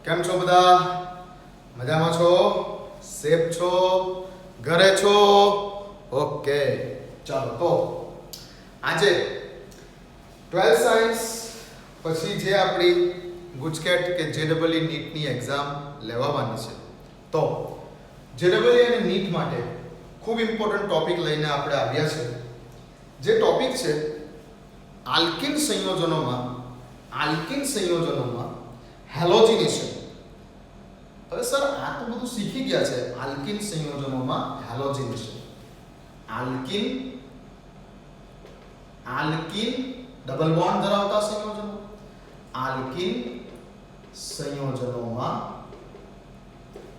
કેમ છો બધા? મજામાં છો? સેફ છો? ઘરે છો? ઓકે, ચાલો તો આજે 12 સાયન્સ પછી જે આપણી ગુજકેટ કે જેડબલઈ નીટની એક્ઝામ લેવાની છે, તો જેડબલઈ અને નીટ માટે ખૂબ ઇમ્પોર્ટન્ટ ટોપિક લઈને આપણે આવ્યા છે. જે ટોપિક છે આલ્કિન સંયોજનોમાં હેલોજિનેશન. હવે સર આ તો બધું શીખી ગયા છે. આલ્કિન સંયોજનોમાં હેલોજિનેશન, આલ્કિન ડબલ બોન્ડ ધરાવતા સંયોજનો, આલ્કિન સંયોજનોમાં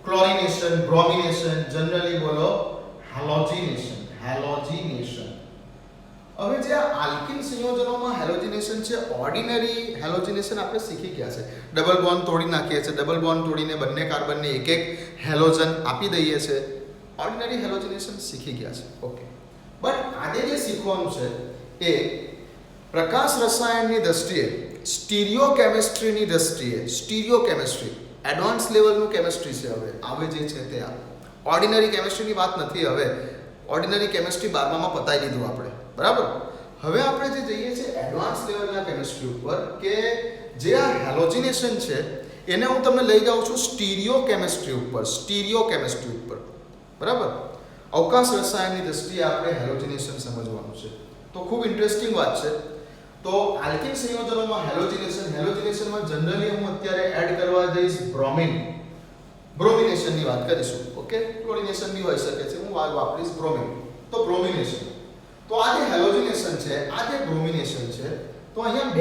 ક્લોરિનેશન, બ્રોમિનેશન, જનરલી બોલો હેલોજિનેશન. હવે જે આલ્કિન સંયોજનોમાં હેલોજિનેશન છે, ઓર્ડિનરી હેલોજિનેશન આપણે શીખી ગયા છે. ડબલ બોન્ડ તોડી નાખીએ છીએ, ડબલ બોન્ડ તોડીને બંને કાર્બનને એક એક હેલોજન આપી દઈએ છે. ઓર્ડિનરી હેલોજિનેશન શીખી ગયા છે. ઓકે, બટ આજે જે શીખવાનું છે એ પ્રકાશ રસાયણની દ્રષ્ટિએ, સ્ટીરિયોકેમિસ્ટ્રીની દ્રષ્ટિએ, સ્ટીરિયોકેમિસ્ટ્રી એડવાન્સ લેવલનું કેમિસ્ટ્રી છે. હવે આવે જે છે તે આ ઓર્ડિનરી કેમિસ્ટ્રીની વાત નથી. હવે ઓર્ડિનરી કેમિસ્ટ્રી 12માં પતાવી દીધું આપણે, બરાબર. હવે આપણે જે જઈએ છીએ એડવાન્સ લેવલના કેમિસ્ટ્રી ઉપર, કે જે આ હેલોજિનેશન છે એને હું તમને લઈ જાઉં છું સ્ટીરિયોકેમિસ્ટ્રી ઉપર, બરાબર. અવકાશ રસાયણની દ્રષ્ટિએ આપણે હેલોજિનેશન સમજવાનું છે. તો ખૂબ ઇન્ટરેસ્ટિંગ વાત છે. તો આલ્કિન સંયોજનોમાં હેલોજિનેશનમાં જનરલી હું અત્યારે એડ કરવા જઈશ બ્રોમિનેશનની વાત કરીશું. ઓકે, ક્લોરિનેશન બી હોઈ શકે છે, હું વાપરીશ બ્રોમિન. તો બ્રોમિનેશન, તો આ જે હેલોજિનેશન છે, આ જે બ્રોમિનેશન છે, તો અહીંયા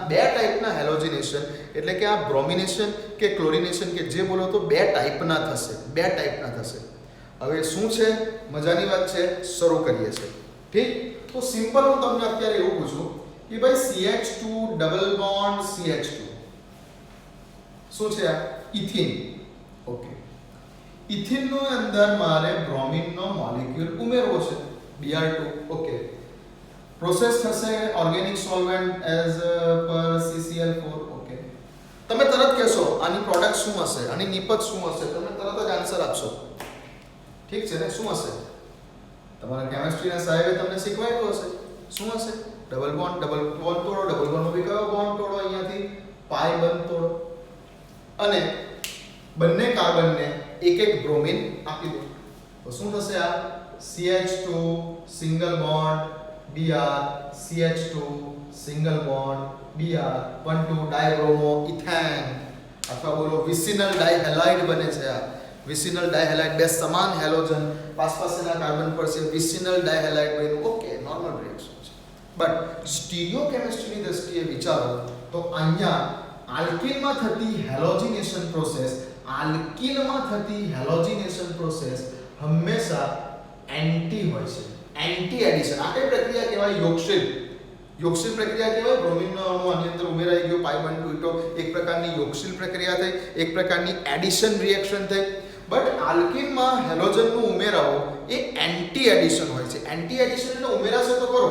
બે ટાઈપના હેલોજિનેશન, એટલે કે આ બ્રોમિનેશન કે ક્લોરિનેશન કે જે બોલો તો બે ટાઈપના થશે. હવે શું છે, મજાની વાત છે, શરૂ કરીએ છીએ. ઠીક, તો સિમ્પલ હું તમને અત્યારે એવું પૂછું કે ભાઈ CH2 ડબલ બોન્ડ CH2 શું છે? આ ઇથિન. ઓકે, ઇથિનનો અંદર મારે બ્રોમિનનો મોલેક્યુલ ઉમેરવો છે, Br2. ઓકે, પ્રોસેસ થશે ઓર્ગેનિક સોલ્વેન્ટ એઝ પર CCl4. ઓકે, તમે તરત કહેશો આની પ્રોડક્ટ શું હશે, આની નિપજ શું હશે, તમે તરત જ આન્સર આપશો. ઠીક છે ને? શું હશે? તમારા કેમિસ્ટ્રીના સાહેબે તમને શીખવાડ્યું હશે. શું હશે? ડબલ બોન્ડ તોડો, ડબલ બોન્ડ નો કયો બોન્ડ તોડો, અહીંયાથી પાઈ બંધ તોડો અને બંને કાર્બનને એક એક બ્રોમિન આપી દો. તો શું થશે? આ CH2 single bond Br, CH2 single bond Br, 1 2 ડાયબ્રોમો ethane, અથવા બોલો વિસિનલ ડાયહેલાઇડ બને છે. આ વિસિનલ ડાયહેલાઇડ, બે સમાન હેલોજન પાસના કાર્બન પર છે, વિસિનલ ડાયહેલાઇડ બન્યું. ઓકે, નોર્મલ રિએક્શન છે. બટ સ્ટીરિયોકેમિસ્ટ્રીની દ્રષ્ટિએ વિચારો તો અહીંયા આલ્કિનમાં થતી હેલોજિનેશન પ્રોસેસ હંમેશા એન્ટી હોય છે, એન્ટી એડિશન. આ કઈ પ્રક્રિયા કહેવાય? યોગશીલ પ્રક્રિયા કહેવાય. બ્રોમિનનો અણુ આની અંદર ઉમેરાઈ ગયો, પાઈ બંધ તૂટ્યો, એક પ્રકારની યોગશીલ પ્રક્રિયા થઈ, એક પ્રકારની એડિશન રિએક્શન થઈ. બટ આલ્કિનમાં હેલોજનનું ઉમેરાવો એ એન્ટી એડિશન હોય છે. એન્ટી એડિશન એટલે ઉમેરાશે તો કરો,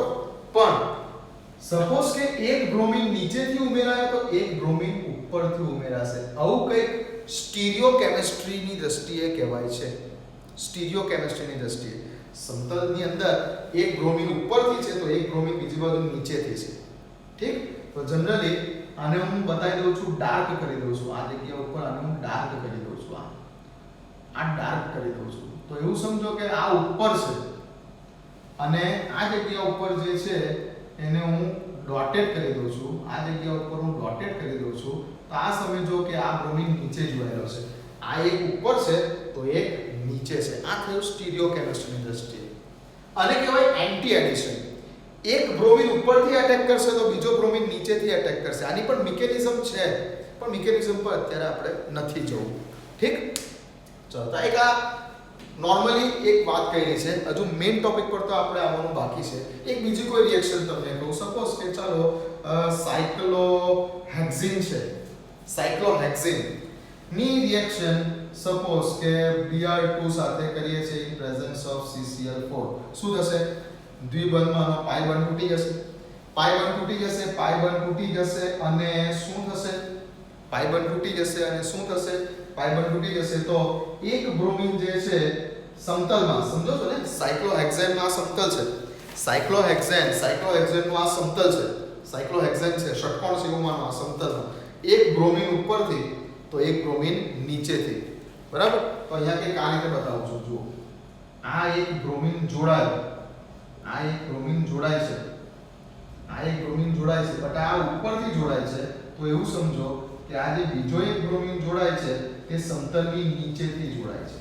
પણ સપોઝ કે એક બ્રોમિન નીચેથી ઉમેરાય તો એક બ્રોમિન ઉપરથી ઉમેરાશે. આવું કંઈક સ્ટીરિયોકેમિસ્ટ્રીની દ્રષ્ટિએ કહેવાય છે. સ્ટીરિયોકેમિસ્ટ્રીની દ્રષ્ટિએ સમતલની અંદર એક બ્રોમિન ઉપરથી છે તો એક બ્રોમિન બીજી બાજુ નીચેથી છે. ઠીક, તો જનરલી આને હું બતાવી દઉં છું, ડાર્ક કરી દઉં છું. આ જગ્યા ઉપર આને હું ડાર્ક કરી દઉં છું. આ ડાર્ક કરી દઉં છું. તો એવું સમજો કે આ ઉપર છે અને આ જગ્યા ઉપર જે છે એને હું ડોટેડ કરી દઉં છું. આ જગ્યા ઉપર હું ડોટેડ કરી દઉં છું. તો આ સમજો કે આ બ્રોમિન નીચે જોયેલો છે, આ એક ઉપર છે તો એક નીચે છે. આ થયું સ્ટીરિયોકેમિસ્ટ્રીની દ્રષ્ટિએ. આને કહેવાય એન્ટી એડિશન. એક બ્રોમિન ઉપરથી અટેક કરશે તો બીજો બ્રોમિન નીચેથી અટેક કરશે. આની પણ મિકેનિઝમ છે, પણ મિકેનિઝમ પર અત્યારે આપણે નથી જવું. ઠીક, ચલો તો એક આ નોર્મલી એક વાત કરી છે. હજુ મેઇન ટોપિક પર તો આપણે આવવાનું બાકી છે. એક બીજી કોઈ રિએક્શન તમને કહું. સપોઝ કે ચાલો સાયક્લોહેક્ઝિન છે, સાયક્લોહેક્ઝિન ની રિએક્શન સપોઝ કે Br2 સાથે કરીએ છીએ ઇન પ્રેઝન્સ ઓફ CCl4. શું થશે? દ્વિબંધમાંનો પાઈ બંધ તૂટી જશે, પાઈ બંધ તૂટી જશે અને શું થશે? પાઈ બંધ તૂટી જશે અને શું થશે? પાઈ બંધ તૂટી જશે તો એક બ્રોમિન જે છે સમતલમાં, સમજો છો ને, સાયક્લોહેક્સેન આ સમતલ છે, સાયક્લોહેક્સેન નું આ સમતલ છે, સાયક્લોહેક્સેન છે ષટકોણ છે એવું માનો આ સમતલમાં, એક બ્રોમિન ઉપરથી તો એક બ્રોમિન નીચેથી, બરાબર? તો અહીંયા કંઈક આ રીતે બતાવું છું, જુઓ, આ એક બ્રોમિન જોડાય, આ એક બ્રોમિન જોડાય છે, આ એક બ્રોમિન જોડાય છે, બટ આ ઉપરથી જોડાય છે, તો એવું સમજો કે આ જે બીજો એક બ્રોમિન જોડાય છે તે સમતલની નીચેથી જોડાય છે,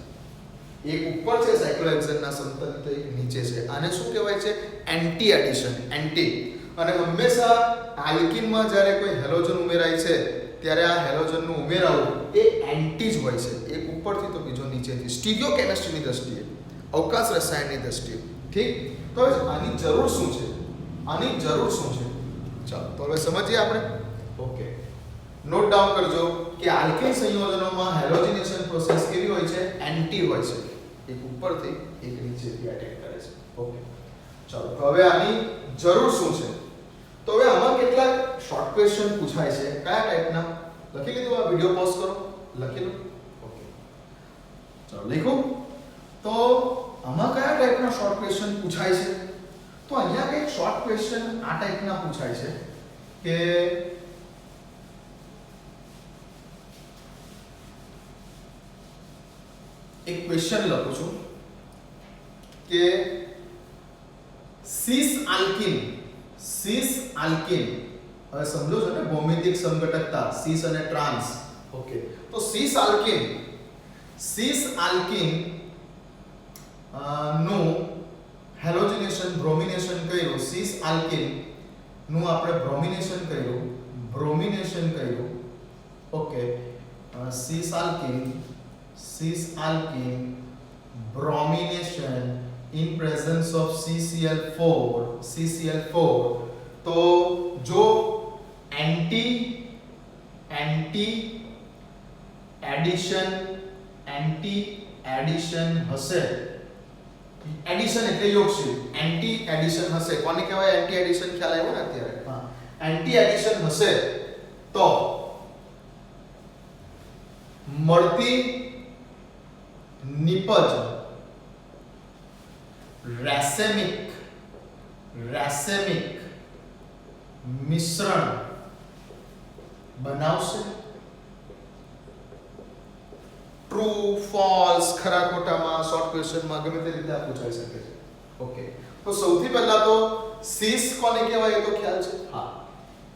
એક ઉપર છે સાયક્લોહેક્સેનના સમતલની તો એક નીચે છે. આને શું કહેવાય છે? Anti addition, anti. અને હંમેશા આલ્કીનમાં જ્યારે કોઈ હેલોજન ઉમેરાય છે ત્યારે આ હેલોજનનું ઉમેરાવું એ એન્ટી જ હોય છે, એક ઉપરથી તો બીજો નીચેથી, સ્ટીરિયોકેમિસ્ટ્રીની દ્રષ્ટિએ, અવકાશ રસાયણની દ્રષ્ટિએ. ઠીક, તો હવે આની જરૂર શું છે? આની જરૂર શું છે? ચાલો તો હવે સમજીએ આપણે. ઓકે, નોટ ડાઉન કરજો કે આલ્કેન સંયોજનોમાં હેલોજિનેશન પ્રોસેસ કેવી હોય છે? એન્ટી હોય છે, એક ઉપરથી એક નીચેથી એટેક કરે છે. ઓકે, ચાલો તો હવે આની જરૂર શું છે? તો હવે આમાં કેટલાક શોર્ટ ક્વેશ્ચન પૂછાય છે. કયા ટાઈપના? લખી લીધું? આ વિડિયો પોઝ કરો, લખી લો. ઓકે, ચાલો લખો. તો આમાં કયા ટાઈપના શોર્ટ ક્વેશ્ચન પૂછાય છે? તો અહીંયા કંઈક શોર્ટ ક્વેશ્ચન આ ટાઈપના પૂછાય છે કે એક ક્વેશ્ચન લખું છું કે સિસ આલ્કીન, હવે સમજો છો ને ભૌમિતિક સંઘટકતા, સિસ અને ટ્રાન્સ. ઓકે, તો સિસ આલ્કીન નું હેલોજિનેશન, બ્રોમિનેશન કર્યું, સિસ આલ્કીન નું આપણે બ્રોમિનેશન કર્યું. Okay, સિસ alkene bromination in presence of CCl4, તો જો એન્ટી એડિશન હશે, એડિશન એટલે યોગશીલ, એન્ટી એડિશન હશે, કોને કહેવાય? એન્ટી એડિશન ખ્યાલ આવ્યો ને અત્યારે? હા, એન્ટી એડિશન હશે તો મળતી નિપજ રેસેમિક મિશ્રણ બનાવશે. ટ્રુ, ફોલ્સ, ખરા ખોટામાં, શોર્ટ ક્વેશ્ચનમાં ગમે તે રીતે આ પૂછાઈ શકે છે. ઓકે, તો સૌથી પહેલા તો સિસ કોને કહેવાય એ તો ખ્યાલ છે. હા,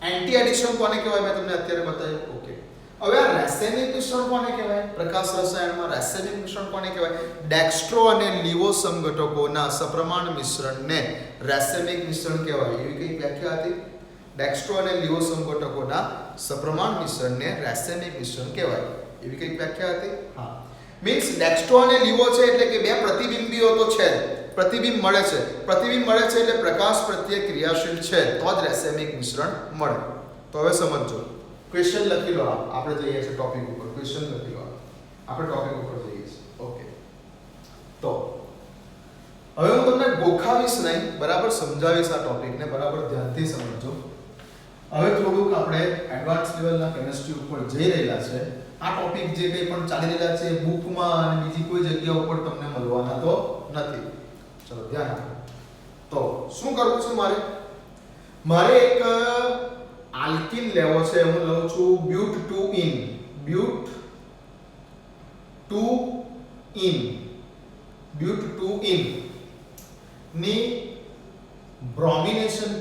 એન્ટી એડિશન કોને કહેવાય મેં તમને અત્યારે બતાવ્યું. ઓકે, હવે આ રાસાયણિક મિશ્રણ કોને કહેવાય? પ્રકાશ રસાયણમાં રાસાયણિક મિશ્રણ કોને કહેવાય? ડેક્સ્ટ્રો અને લીવો સમઘટકોના સપ્રમાણ મિશ્રણને રાસાયણિક મિશ્રણ કહેવાય. એવી કઈ વ્યાખ્યા હતી? ડેક્સ્ટ્રો અને લીવો સમઘટકોના સપ્રમાણ મિશ્રણને રાસાયણિક મિશ્રણ કહેવાય. એવી કઈ વ્યાખ્યા હતી? હા, મીન્સ ડેક્સ્ટ્રો અને લીવો છે એટલે કે બે પ્રતિબિંબીઓ તો છે, પ્રતિબિંબ મળે છે એટલે પ્રકાશ પ્રત્યે ક્રિયાશીલ છે તો જ રાસાયણિક મિશ્રણ મળે. તો હવે સમજો, ક્વેશ્ચન લખી લો. આપણે જઈએ છીએ ટોપિક ઉપર. ક્વેશ્ચન લખી લો, આપણે ટોપિક ઉપર જઈએ છીએ. ઓકે, તો હવે હું તમને ગોખાવીશ નહીં, બરાબર સમજાવીશ આ ટોપિકને, બરાબર ધ્યાનથી સમજો. હવે થોડુંક આપણે એડવાન્સ લેવલના કેમિસ્ટ્રી ઉપર જઈ રહેલા છે. આ ટોપિક જે કંઈ પણ ચાલી રહ્યા છે બુકમાં અને બીજી કોઈ જગ્યા ઉપર તમને મળવાના તો નથી. ચલો ધ્યાન આપો. તો શું કરવું છે મારે એક આલ્કીન લેવો છે. હું લઉં છું બ્યુટ-2-ઇન ની બ્રોમિનેશન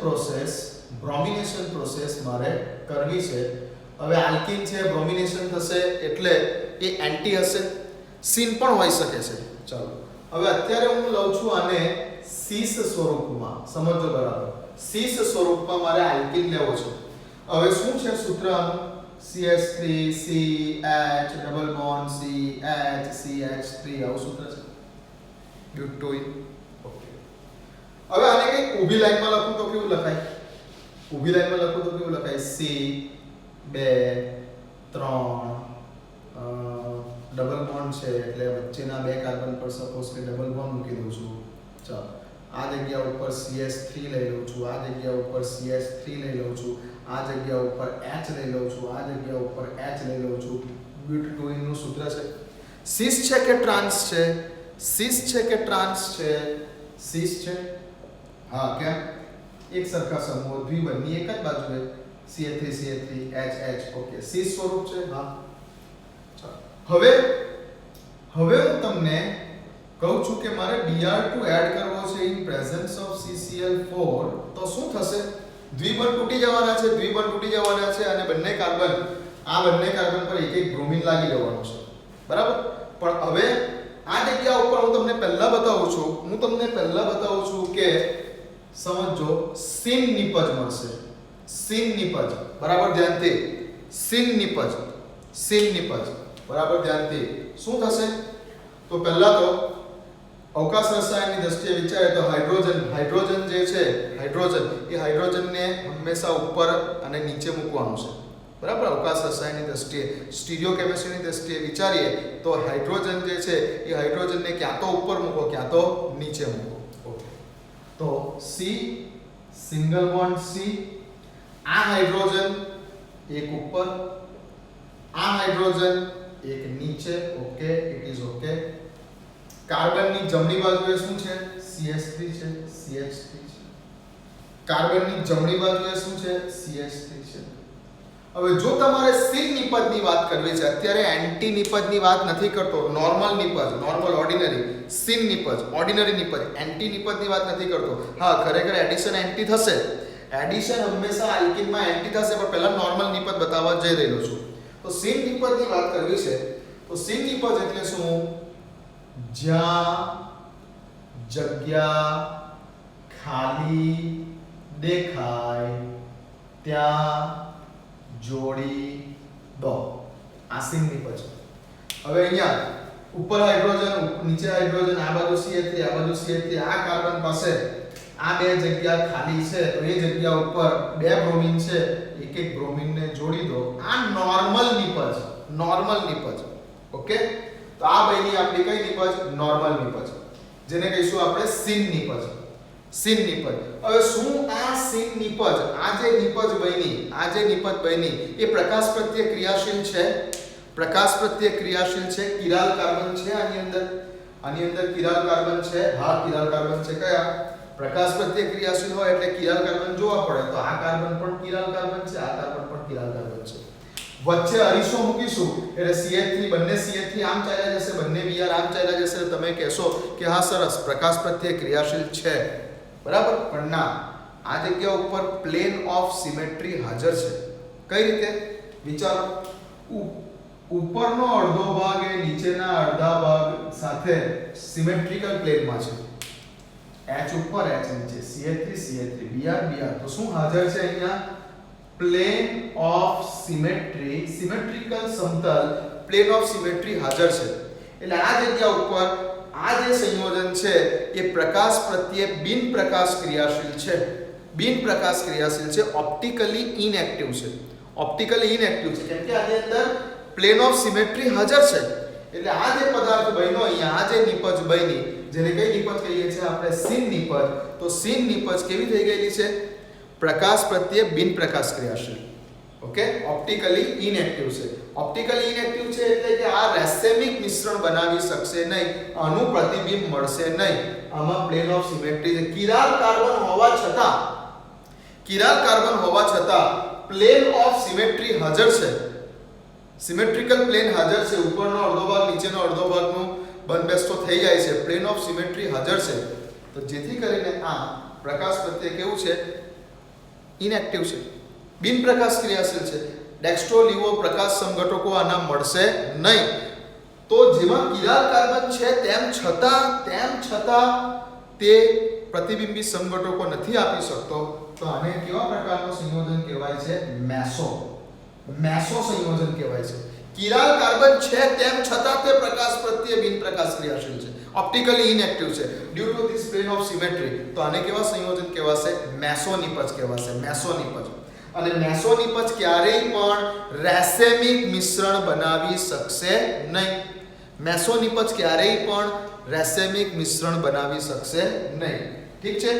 પ્રોસેસ મારે કરવી છે. હવે આલ્કીન છે, બ્રોમિનેશન થશે એટલે એ એન્ટી હશે, સીન પણ હોઈ શકે છે. ચાલો હવે અત્યારે હું લઉં છું આને સીસ સ્વરૂપમાં. સમજો બરાબર, સીસ સ્વરૂપમાં મારે આલ્કીન લેવો છે. હવે શું છે સૂત્ર આનું? CH3 CH double bond CH3 આવું સૂત્ર છે, બ્યુટ-2-ઇન. ઓકે, હવે આને કંઈક ઊભી લાઈનમાં લખું તો કેવું લખાય? C 2 3 ડબલ બોન્ડ છે એટલે વચ્ચેના બે કાર્બન પર સપોઝ કે ડબલ બોન્ડ મૂકી દઉં છું. ચાલો, આ જગ્યા ઉપર CH3 લઈ લઉં છું, આ જગ્યા ઉપર CH3 લઈ લઉં છું, આ જગ્યા ઉપર H લઈ લઉં છું, આ જગ્યા ઉપર H લઈ લઉં છું. બ્યુટ-ટુ-ઇન નું સૂત્ર છે. સિસ છે કે ટ્રાન્સ છે? સિસ છે કે ટ્રાન્સ છે? સિસ છે. હા, કેમ? એક સરખા સમૂહ દ્વિબંધની એક જ બાજુએ CH3 H. ઓકે, સિસ સ્વરૂપ છે. હા, હવે હું તમને કહું છું કે મારે Br2 એડ કરવો છે ઇન પ્રેઝન્સ ઓફ CCl4 તો શું થશે? દ્વિબંધ તૂટી જવાના છે અને બંને કાર્બન પર એક બ્રોમિન લાગી જવાનું છે. બરાબર? પણ હવે આ જગ્યા ઉપર હું તમને પહેલા બતાવું છું કે સમજો સિન નિપજ મળશે. સિન નિપજ, બરાબર ધ્યાનથી. સિન નિપજ બરાબર ધ્યાનથી. શું થશે? તો પહેલા તો અવકાશ રસાયણની દ્રષ્ટિએ વિચારે તો હાઇડ્રોજન જે છે, એ હાઇડ્રોજનને હંમેશા ઉપર અને નીચે મૂકવાનું છે. બરાબર? અવકાશ રસાયણની દ્રષ્ટિએ, સ્ટીરિયોકેમિસ્ટ્રીની દ્રષ્ટિએ વિચારીએ તો હાઇડ્રોજન જે છે એ હાઇડ્રોજનને ક્યાં તો ઉપર મૂકો ક્યાં તો નીચે મૂકો. ઓકે, તો C સિંગલ બોન્ડ C, આ હાઇડ્રોજન એક ઉપર, આ હાઇડ્રોજન એક નીચે. Okay, it is okay. કાર્બનની જમણી બાજુએ શું છે? CH3 છે, CH3 છે. કાર્બનની જમણી બાજુએ શું છે? CH3 છે. હવે જો તમારે સિન નિપજની વાત કરવી છે, અત્યારે એન્ટી નિપજની વાત નથી કરતો, નોર્મલ ઓર્ડિનરી. સિન નિપજ, ઓર્ડિનરી નિપજ, એન્ટી નિપજની વાત નથી કરતો. હા, ખરેખર એડિશન એન્ટી થશે. એડિશન હંમેશા આલ્કીનમાં એન્ટી થશે, પણ પહેલા નોર્મલ નિપજ બતાવવા જઈ રહ્યો છું. તો સિન નિપજની વાત કરવી છે તો સિન નિપજ એટલે શું? જ્યાં જગ્યા ખાલી દેખાય ત્યાં જોડી દો. આ સિન નિપજ. હવે અહીંયા ઉપર હાઇડ્રોજન, નીચે હાઇડ્રોજન, આ બાજુ CH3, આ બાજુ CH3, આ કાર્બન પાસે આ બે જગ્યા ખાલી છે તો એ જગ્યા ઉપર બે બ્રોમિન છે, એક બ્રોમિનને જોડી દો. આ નોર્મલ નિપજ. ઓકે, તો આ બની આપણી કઈ નિપજ? નોર્મલ નિપજ, જેને કહીશું આપણે સિન નિપજ. હવે શું આ સિન નિપજ, આ જે નિપજ બની એ પ્રકાશ પ્રત્યે ક્રિયાશીલ છે? કિરાલ કાર્બન છે આની અંદર કિરાલ કાર્બન છે. હા, કિરાલ કાર્બન છે. કયા? પ્રકાશ પ્રત્યે ક્રિયાશીલ હોય એટલે કિરાલ કાર્બન જોવા પડે. તો આ કાર્બન પણ કિરાલ કાર્બન છે, આ કાર્બન પણ કિરાલ કાર્બન છે. વચ્ચે અરીસો મૂકીશું એટલે CH3, બંને CH3 આમ ચાલ્યા જશે, બંને Br આમ ચાલ્યા જશે. તમે કહેશો કે હા સરસ, પ્રકાશ પ્રત્યે ક્રિયાશીલ છે. બરાબર? પણ ના, આ જગ્યા ઉપર પ્લેન ઓફ સિમેટ્રી હાજર છે. કઈ રીતે? વિચારો. ઉપરનો અડધો ભાગ એ નીચેના અડધા ભાગ સાથે સિમેટ્રિકલ પ્લેનમાં છે. H ઉપર, H નીચે, CH3 Br. તો શું હાજર છે અહીંયા? પ્લેન ઓફ સિમેટ્રી, સિમેટ્રિકલ સમતલ, પ્લેન ઓફ સિમેટ્રી હાજર છે. એટલે આ જગ્યા ઉપર આ જે સંયોજન છે એ પ્રકાશ પ્રત્યે બિન પ્રકાશ ક્રિયાશીલ છે. ઓપ્ટિકલી ઇનએક્ટિવ છે. કેમ કે આની અંદર પ્લેન ઓફ સિમેટ્રી હાજર છે. એટલે આ જે પદાર્થ બન્યો અહીંયા, આ જે નિપજ બની, જેને કઈ નિપજ કહીએ છીએ આપણે? સિન નિપજ. તો સિન નિપજ કેવી થઈ ગયેલી છે? પ્રકાશ પ્રત્યે બિન પ્રકાશ ક્રિયાશીલ. ઓકે, ઓપ્ટિકલી ઇનએક્ટિવ છે એટલે કે આ રેસેમિક મિશ્રણ બનાવી શકશે નહીં, આનું પ્રતિબિંબ મળશે નહીં. આમાં પ્લેન ઓફ સિમેટ્રી છે. કિરાલ કાર્બન હોવા છતાં પ્લેન ઓફ સિમેટ્રી હાજર છે. સિમેટ્રિકલ પ્લેન હાજર છે. ઉપરનો અડધો ભાગ નીચેનો અડધો ભાગનું બંધબેસતો થઈ જાય છે. પ્લેન ઓફ સિમેટ્રી હાજર છે. તો જેથી કરીને આ પ્રકાશ પ્રત્યે કેવું છે? ઇનએક્ટિવ છે, બિન પ્રકાશ ક્રિયાશીલ છે. ડેક્સ્ટ્રો લીવો પ્રકાશ સંઘટકો આના મળશે નહીં. તો જેમાં કિરાલ કાર્બન છે તેમ છતાં તે પ્રતિબિંબી સંઘટકો નથી આપી શકતો. તો આને કેવા પ્રકારનું સંયોજન કહેવાય છે? મેસો સંયોજન કહેવાય છે. કિરાલ કાર્બન છે તેમ છતાં તે પ્રકાશ પ્રત્યે બિન પ્રકાશ ક્રિયાશીલ છે, ઓપ્ટિકલી ઇનએક્ટિવ છે due to this plane of symmetry. તો આને કેવા સંયોજન કહેવાશે? મેસો નિપજ કહેવાશે. અને મેસો નિપજ ક્યારેય પણ રેસેમિક મિશ્રણ બનાવી શકશે નહીં. ઠીક છે?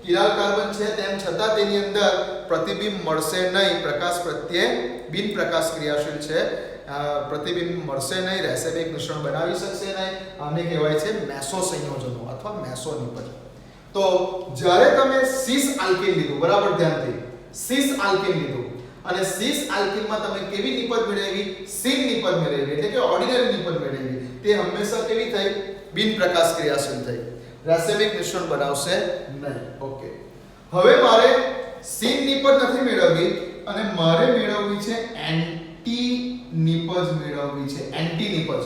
કિરાલ કાર્બન છે તેમ છતાં તેની અંદર પ્રતિબિંબ મળશે નહીં, પ્રકાશ પ્રત્યે બિન પ્રકાશ ક્રિયાશીલ છે, પ્રતિબિંબ મળશે નહીં, રેસેમિક મિશ્રણ બનાવી શકશે નહીં. આને કહેવાય છે મેસો સંયોજનો અથવા મેસો નિપજ. તો જ્યારે તમે સિસ આલ્કીન લીધું, બરાબર ધ્યાનથી, સિસ આલ્કીન લીધું અને સિસ આલ્કીનમાં તમે કેવી નિપજ મેળવી? સિન નિપજ મેળવી, એટલે કે ઓર્ડિનરી નિપજ મેળવી. તે હંમેશા કેવી થઈ? બિન પ્રકાશ ક્રિયાશીલ થઈ, રાસાયણિક મિશ્રણ બનાવશે નહીં. ઓકે, હવે મારે સિન નિપજ નથી મેળવવી અને મારે મેળવવી છે એન્ટી નિપજ મેળવવી છે. એન્ટી નિપજ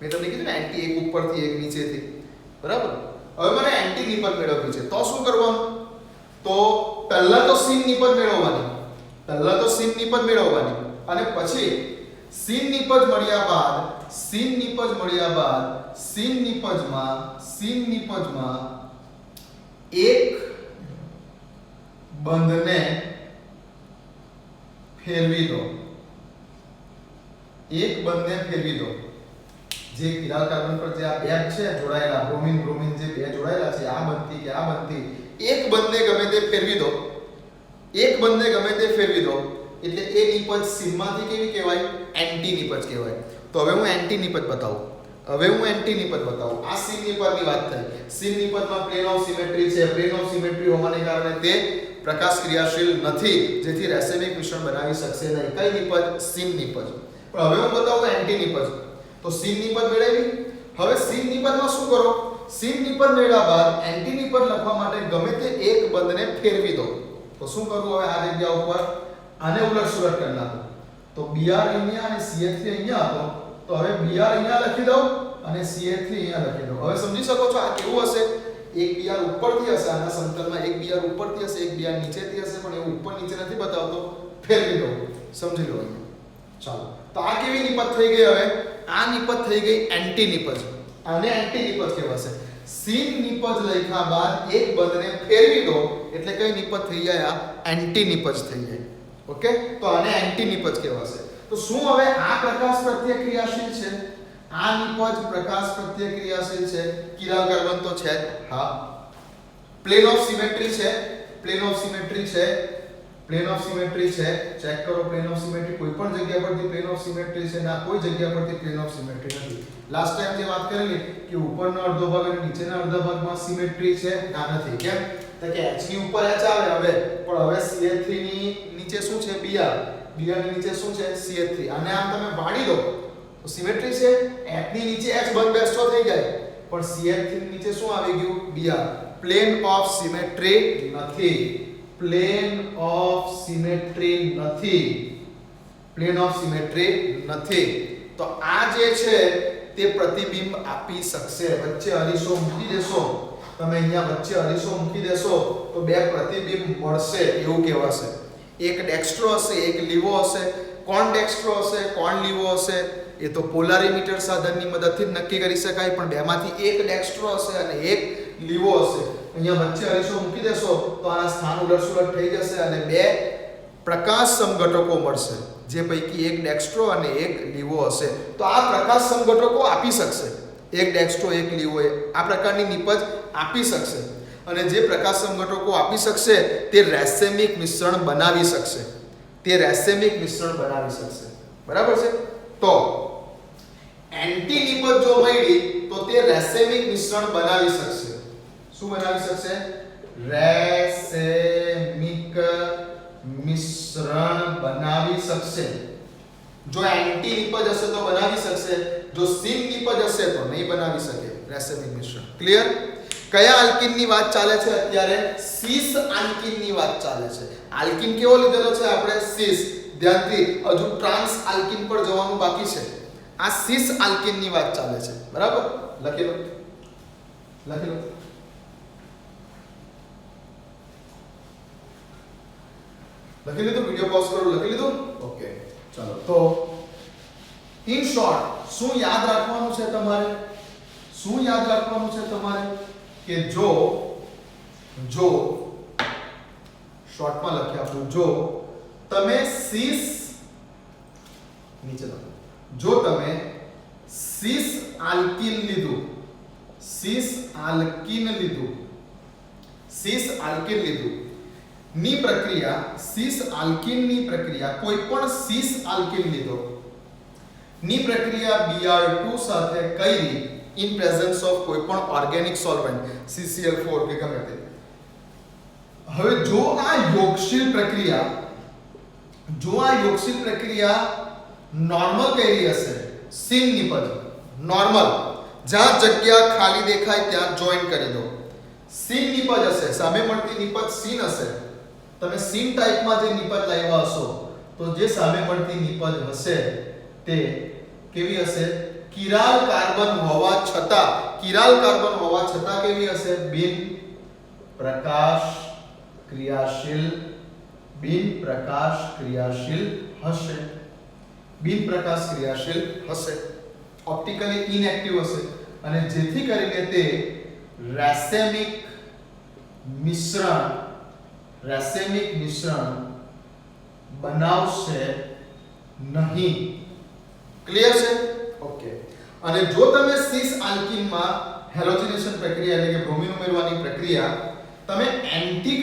મેં તમને કીધું ને, એન્ટી એક ઉપરથી એક નીચેથી, બરાબર. હવે મને એન્ટી નિપજ મેળવવી છે, તો શું કરવાનું? તો પહેલા તો સિન નિપજ મેળવવાની, અને પછી સિન નિપજ મળ્યા બાદ સિન નિપજમાં એક બંધને ફેરવી દો. જે કિરાલ કાર્બન પર જે આ બે છે જોડાયેલા, બ્રોમિન જે બે જોડાયેલા છે, આ બંધથી કે આ બંધથી એક બંધને ગમે તે ફેરવી દો, એટલે એ નિપજ સિનમાંથી કેવી કહેવાય? એન્ટી નિપજ કહેવાય. તો હવે હું એન્ટી નિપજ બતાવું. આ સિન નિપજની વાત થઈ. સિન નિપજમાં પ્લેન ઓફ સિમેટ્રી છે. પ્લેન ઓફ સિમેટ્રી હોવાને કારણે તે પ્રકાશ ક્રિયાશીલ નથી, જેથી રેસેમિક મિશ્રણ બનાવી શકશે નહીં. કઈ નિપજ? સિન નિપજ. પણ હવે હું બતાવું એન્ટી નિપજ. તો સિન નિપજ મેળવી. હવે સિન નિપજમાં શું કરો? સિન નિપજ મેળવ્યા બાદ એન્ટી નિપજ લખવા માટે ગમે તે એક બંધને ફેરવી દો. તો શું કરવું? હવે આ જગ્યા ઉપર આને ઉલટસુલટ કરી નાખો. તો Br અહીંયા અને CH3 અહીંયા હતો, તો હવે Br અહીંયા લખી દઉં અને CH3 અહીંયા લખી દઉં. હવે સમજી શકો છો આ કેવું હશે? એક Br ઉપરથી હશે, આના સમતલમાં એક Br ઉપરથી હશે, એક Br નીચેથી હશે, પણ એ ઉપર નીચે નથી બતાવતો. ફેરવી દો, સમજી લો અહીંયા. ચાલો, તો આ કેવી નિપજ થઈ ગઈ? હવે આ નિપજ થઈ ગઈ એન્ટી નિપજ. આને એન્ટી નિપજ કહેવાશે. સિન નિપજ લખ્યા બાદ એક બંધને ફેરવી દો એટલે કઈ નિપજ થઈ જાય? આ એન્ટી નિપજ થઈ જાય. ઓકે, તો આને એન્ટી નિપજ કહેવાશે. તો શું હવે આ પ્રકાશ પ્રત્યે ક્રિયાશીલ છે? આ નિપજ પ્રકાશ પ્રત્યે ક્રિયાશીલ છે. કિરાલ કાર્બન તો છે જ. હા, પ્લેન ઓફ સિમેટ્રી છે. ચેક કરો પ્લેન ઓફ સિમેટ્રી. કોઈ પણ જગ્યા પરથી પ્લેન ઓફ સિમેટ્રી છે ના, કોઈ જગ્યા પરથી પ્લેન ઓફ સિમેટ્રી નથી. લાસ્ટ ટાઈમ જે વાત કરેલી કે ઉપરનો અડધો ભાગ અને નીચેના અડધા ભાગમાં સિમેટ્રી છે, ના નથી. કેમ? તો કે H ની ઉપર H આવે હવે, પણ હવે CH3 ની નીચે શું છે? Br ની નીચે શું છે? CH3. આને આમ તમે વાળી દો તો સિમેટ્રી છે. H ની નીચે H બંધ બેસતો થઈ જાય, પણ CH3 ની નીચે શું આવી ગયું? Br. પ્લેન ઓફ સિમેટ્રી નથી. તો આ જે છે તે પ્રતિબિંબ આપી શકશે. વચ્ચે અરીસો મૂકી દેશો તમે, અહીંયા વચ્ચે અરીસો મૂકી દેશો તો બે પ્રતિબિંબ મળશે એવું કહેવાશે. એક ડેક્સ્ટ્રો હશે, એક લીવો હશે. કોણ ડેક્સ્ટ્રો હશે, કોણ લીવો હશે એ તો પોલારીમીટર સાધનની મદદથી જ નક્કી કરી શકાય, પણ બેમાંથી એક ડેક્સ્ટ્રો હશે અને એક લીવો હશે. અહીંયા વચ્ચે અરીસો મૂકી દેશો તો આના સ્થાન ઉલટસુલટ થઈ જશે અને બે પ્રકાશ સમઘટકો મળશે, જે પૈકી એક ડેક્સ્ટ્રો અને એક લીવો હશે. તો આ પ્રકાશ સમઘટકો આપી શકશે. એક ડેક્સ્ટ્રો, એક લીવો આ પ્રકારની નિપજ આપી શકશે. અને જે પ્રકાશ સમઘટકો આપી શકશે તે રેસેમિક મિશ્રણ બનાવી શકશે. બરાબર છે? તો એન્ટી નિપજ જો મળી તો તે રેસેમિક મિશ્રણ બનાવી શકશે. શું બનાવી શકશે? રેસેમિક મિશ્રણ બનાવી શકશે. જો એન્ટી નિપજ હશે તો બનાવી શકશે, જો સિન નિપજ હશે તો નહીં બનાવી શકે રેસેમિક મિશ્રણ. ક્લિયર? કયા આલ્કીનની વાત ચાલે છે અત્યારે? સિસ આલ્કીનની વાત ચાલે છે. આલ્કીન કેવો લીધેલો છે આપણે? સિસ. ધ્યાનથી, હજુ ટ્રાન્સ આલ્કીન પર જવાનું બાકી છે. આ સિસ આલ્કીનની વાત ચાલે છે. બરાબર? લખી લો. લખી લીધું? વિડિયો પોઝ કરો. લખી લીધું? ઓકે, ચાલો. તો ઇન શોર્ટ શું યાદ રાખવાનું છે તમારે? કે જો શોર્ટમાં લખી આપું, જો તમે સિસ નીચે લખો, જો તમે સિસ આલ્કીન લીધું સીસ આલ્કીન લીધું ની પ્રક્રિયા સીસ આલ્કીનની પ્રક્રિયા કોઈ પણ સીસ આલ્કીન લીધો ની પ્રક્રિયા Br2 સાથે કરી ઇન પ્રેઝન્સ ઓફ કોઈ પણ ઓર્ગેનિક સોલ્વન્ટ CCl4 કે ગમે તે. હવે જો આ યોગશીલ પ્રક્રિયા નોર્મલ કરી હશે સીન નિપજ નોર્મલ જ્યાં જગ્યા ખાલી દેખાય ત્યાં જોઈન કરી દો. સીન નિપજ હશે સામે મળતી નિપજ સીન હશે. તમે સીન ટાઈપમાં જે નિપજ લાવ્યા હશો તો જે સામે મળતી નિપજ હશે તે કેવી હશે? કિરાલ કાર્બન હોવા છતાં કેવી હશે? બિન પ્રકાશ ક્રિયાશીલ હશે. ઓપ્ટિકલી ઇનએક્ટિવ હશે અને જેથી કરીને તે રાસાયણિક મિશ્રણ બનાવશે નહીં. ક્લિયર છે? ઓકે. અને જો તમે સિસ આલ્કીનમાં હેલોજનેશન પ્રક્રિયા એટલે કે બ્રોમિન ઉમેરવાની પ્રક્રિયા તમે એન્ટી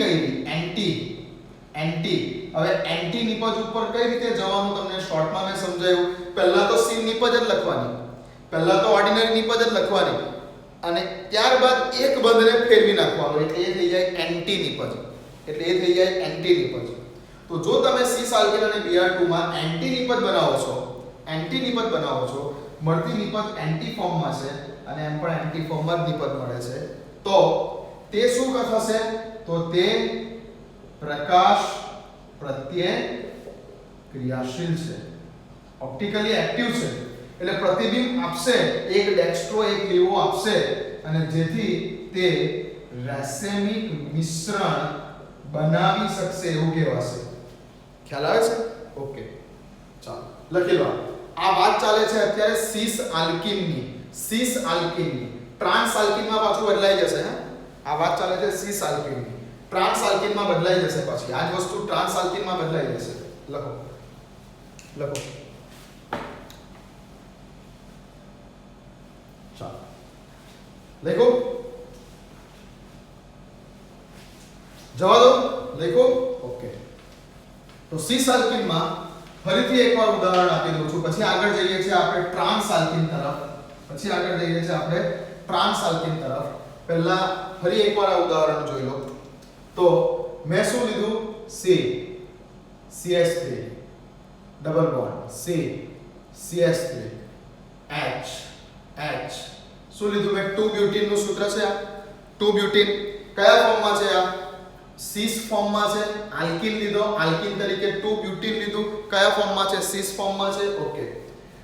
હવે એન્ટી નિપજ ઉપર કઈ રીતે જવાનું તમને શોર્ટમાં મેં સમજાવ્યું. પહેલા તો સીન નિપજ જ લખવાની, પહેલા તો ઓર્ડિનરી નિપજ જ લખવાની અને ત્યારબાદ એક બંધને ફેરવી નાખવાનો એટલે એ થઈ જાય એન્ટી નિપજ. તો જો તમે સિસ આલ્કીન અને Br2 માં એન્ટી નિપજ બનાવો છો મળતી નિપજ એન્ટી ફોર્મમાં છે અને એમ પણ એન્ટી ફોર્મમાં જ નિપજ મળે છે તો તે શું થશે? તો તે પ્રકાશ પ્રત્યે ક્રિયાશીલ છે, ઓપ્ટિકલી એક્ટિવ છે એટલે પ્રતિબિંબ આપશે, એક ડેક્સ્ટ્રો એક લીવો આપશે અને જેથી તે રાસાયણિક મિશ્રણ બનાવી શકશે એવું કહેવાશે. ખ્યાલ આવે છે? ઓકે ચાલો લખી લો. આ વાત ચાલે છે અત્યારે સિસ આલ્કીનની. ટ્રાન્સ આલ્કીનમાં પાછું બદલાઈ જશે. આ વાત ચાલે છે સિસ આલ્કીનની. ટ્રાન્સ આલ્કીનમાં બદલાઈ જશે પછી. આ જ વસ્તુ ટ્રાન્સ આલ્કીનમાં બદલાઈ જશે. લખો ચાલો લખો જવા દો. લખો. ઓકે. તો સિસ આલ્કીનમાં ફરીથી એકવાર ઉદાહરણ આપી દઉં છું પછી આગળ જઈએ છીએ આપણે ટ્રાન્સ આલ્કીન તરફ. પહેલા ફરી એકવાર આ ઉદાહરણ જોઈ લો. તો મેં શું લીધું? CH3 double bond CH3 H શું લીધું મેં? 2 બ્યુટીન નું સૂત્ર છે આ. 2 બ્યુટીન કયા ફોર્મમાં છે? આ સિસ ફોર્મમાં છે. આલ્કીન લીધો, આલ્કીન તરીકે 2 બ્યુટીન લીધું. કયા ફોર્મમાં છે? સિસ ફોર્મમાં છે. ઓકે.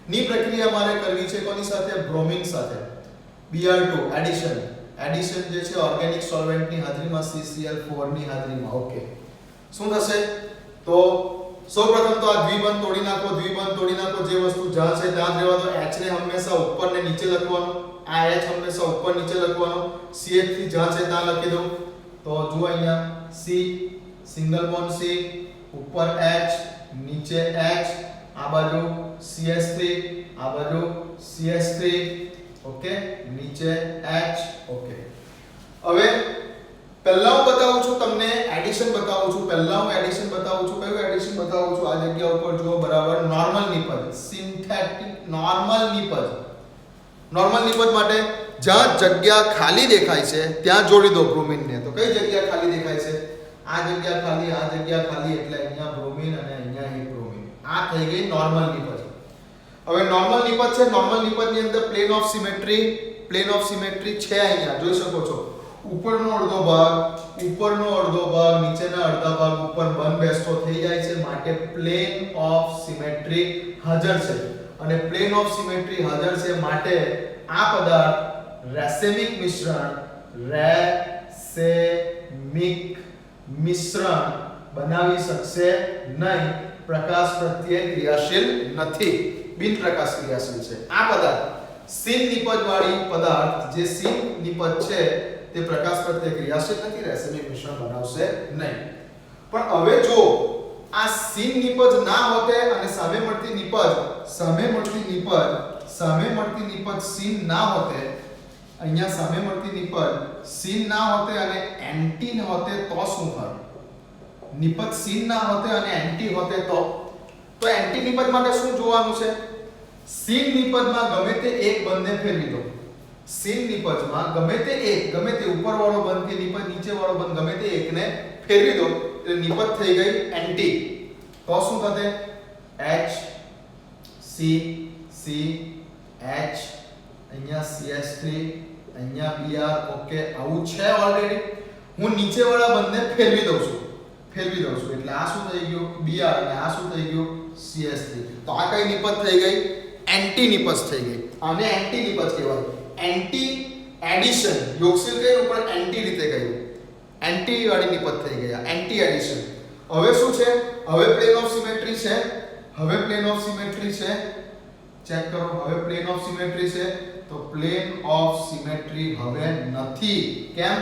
ની પ્રક્રિયા મારે કરવી છે કોની સાથે? બ્રોમિન સાથે. Br2 એડિશન જે છે ઓર્ગેનિક સોલ્વેન્ટની હાજરીમાં CCl4 ની હાજરીમાં. ઓકે. શું થશે? તો સૌપ્રથમ તો આ દ્વિબંધ તોડી નાખો. જે વસ્તુ જ્યાં છે ત્યાં જ રહેવા દો. H ને હંમેશા ઉપર ને નીચે લખવાનું. આ H હંમેશા ઉપર નીચે લખવાનો. CH થી જ્યાં છે ત્યાં લખી દો. તો જુઓ અહીંયા C સિંગલ બોન્ડ C ઉપર H નીચે H આ બાજુ CH3 આ બાજુ CH3 ઓકે નીચે H. ઓકે. હવે પહેલા હું બતાવું છું તમને એડિશન બતાવું છું. કયું એડિશન બતાવું છું? આ જગ્યા ઉપર જુઓ બરાબર નોર્મલ નિપજ, સિન્થેટિક નોર્મલ નિપજ માટે જ્યાં જગ્યા ખાલી દેખાય છે ત્યાં જોડી દો બ્રોમિનને. તો કઈ જગ્યા ખાલી દેખાય છે? આ જગ્યા ખાલી એટલે અહીંયા બ્રોમિન અને અહીંયા એક બ્રોમિન. આ થઈ ગઈ નોર્મલ નિપજ. હવે નોર્મલ નિપજ છે. નોર્મલ નિપજની અંદર પ્લેન ઓફ સિમેટ્રી છે. અહીંયા જોઈ શકો છો. ઉપરનો અડધો ભાગ નીચેના અડધા ભાગ ઉપર બંધ બેસતો થઈ જાય છે માટે પ્લેન ઓફ સિમેટ્રી હાજર છે. અને પ્લેન ઓફ સિમેટ્રી હાજર છે માટે આ પદાર્થ રાસાયણિક મિશ્રણ બનાવી શકશે નહીં. પ્રકાશ પ્રત્યે ક્રિયાશીલ નથી, બિન પ્રકાશ ક્રિયાશીલ છે. આ પદાર્થ સીન નિપજ વાળી પદાર્થ જે સીન નિપજ છે તે પ્રકાશ પ્રત્યે ક્રિયાશીલ નથી, રાસાયણિક મિશ્રણ બનાવશે નહીં. પણ હવે જો આ સીન નિપજ ના હોતે અને સામે મળતી નિપજ સીન ના હોતે અહીંયા સામે મળતી નિપજ sin ના હોતે અને એન્ટી હોતે તો શું થાય? નિપજ sin ના હોતે અને એન્ટી હોતે તો એન્ટી નિપજ માટે શું જોવાનું છે? sin નિપજમાં ગમે તે એક બંધને ફેરવી દો. sin નિપજમાં ગમે તે ઉપર વાળો બંધ કે નિપજ નીચે વાળો બંધ ગમે તે એકને ફેરવી દો એટલે નિપજ થઈ ગઈ એન્ટી. તો શું થશે? H C C H અહીંયા CH3 અહીંયા Br. ઓકે, આવું છે ઓલરેડી. હું નીચે વાળા બંધને ફેરવી દઉં છું એટલે આ શું થઈ ગયું? Br અને આ શું થઈ ગયું? CH3. તો આ કઈ નિપજ થઈ ગઈ? એન્ટી નિપજ થઈ ગઈ. આને એન્ટી નિપજ કહેવાય. એન્ટી એડિશન યોગશીલ કર્યું પણ એન્ટી રીતે કર્યું. એન્ટી વાળી નિપજ થઈ ગઈ. Anti addition. હવે શું છે? હવે પ્લેન ઓફ સિમેટ્રી છે. ચેક કરો. હવે પ્લેન ઓફ સિમેટ્રી છે. તો પ્લેન ઓફ સિમેટ્રી હવે નથી. કેમ?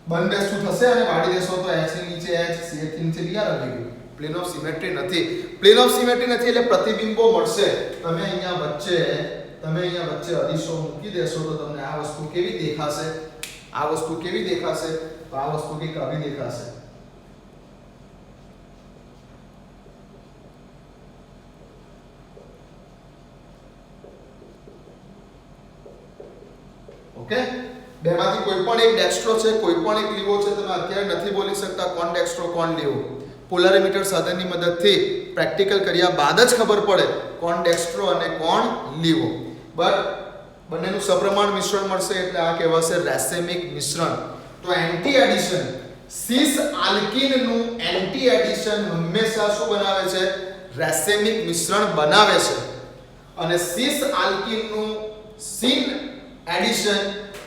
બંધ શું થશે અને પાડી દેશો તો h ની નીચે h, c ની નીચે br આવી ગયું. પ્લેન ઓફ સિમેટ્રી નથી. પ્લેન ઓફ સિમેટ્રી નથી એટલે પ્રતિબિંબો મળશે. તમે અહીંયા વચ્ચે અરીસો મૂકી દેશો તો તમને આ વસ્તુ કેવી દેખાશે? તો આ વસ્તુ કંઈક આવી દેખાશે. ઓકે, બેમાંથી કોઈ પણ એક ડેક્સ્ટ્રો છે, કોઈ પણ એક લીવો છે. તમે અત્યારે નથી બોલી શકતા કોણ ડેક્સ્ટ્રો કોણ લીવો. પોલારીમીટર સાધનની મદદથી પ્રેક્ટિકલ કર્યા બાદ જ ખબર પડે કોણ ડેક્સ્ટ્રો અને કોણ લીવો. બટ બંનેનું સપ્રમાણ મિશ્રણ મળશે એટલે આ કહેવાશે રેસેમિક મિશ્રણ. તો એન્ટી એડિશન, સિસ આલ્કીનનું એન્ટી એડિશન હંમેશા શું બનાવે છે? રેસેમિક મિશ્રણ બનાવે છે. અને સિસ આલ્કીનનું સિન એડિશન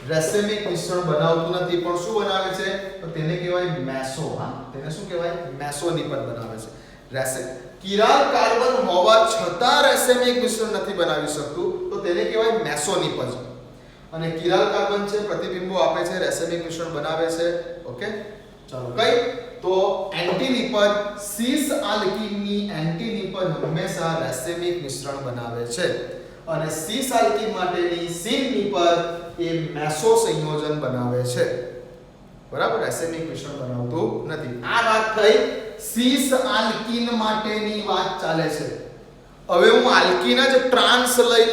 રેસેમિક મિશ્રણ બનાવતું નથી પણ શું બનાવે છે? તો તેને કહેવાય મેસો. તેને શું કહેવાય? મેસો નિપજ બનાવે છે. કિરાલ કાર્બન હોવા છતાં રેસેમિક મિશ્રણ નથી બનાવી શકતું તો તેને કહેવાય મેસો નિપજ. અને કિરાલ કાર્બન છે, પ્રતિબિંબો આપે છે, રેસેમિક મિશ્રણ બનાવે છે. ઓકે, ચાલો કઈ તો એન્ટી નિપજ, સિસ આલ્કીનની એન્ટી નિપજ હંમેશા રેસેમિક મિશ્રણ બનાવે છે. અને સિસ આલ્કીન માટેની સિન નિપજ એ મેસો સંયોજન બનાવે છે. બરાબર, રેસેમિક મિશ્રણ બનાવતું નથી. આ વાત થઈ સિસ આલ્કીન માટેની વાત ચાલે છે. હવે હું આલ્કીન જ ટ્રાન્સ લઈ